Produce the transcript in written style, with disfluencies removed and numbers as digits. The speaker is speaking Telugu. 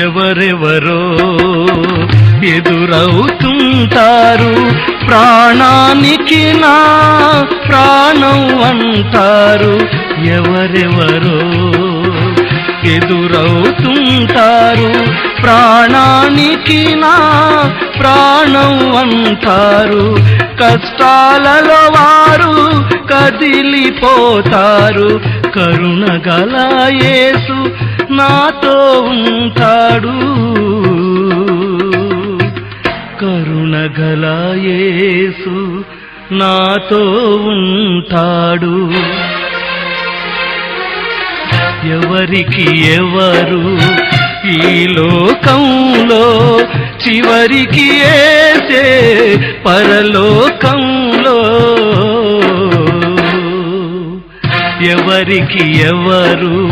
ఎవరెవరో ఎదురవుతుంటారు, ప్రాణానికి నా ప్రాణం అంటారు. ఎవరెవరో ఎదురవుతుంటారు, ప్రాణానికి నా ప్రాణం అంటారు. కష్టాలలో వారు కదిలిపోతారు, కరుణగల యేసు నాతో ఉంటాడు. కరుణగల యేసు నాతో ఉంటాడు. ఎవరికి ఎవరు ఈ లోకంలో, చివరికి యేసే పరలోకంలో. ఎవరికి ఎవరు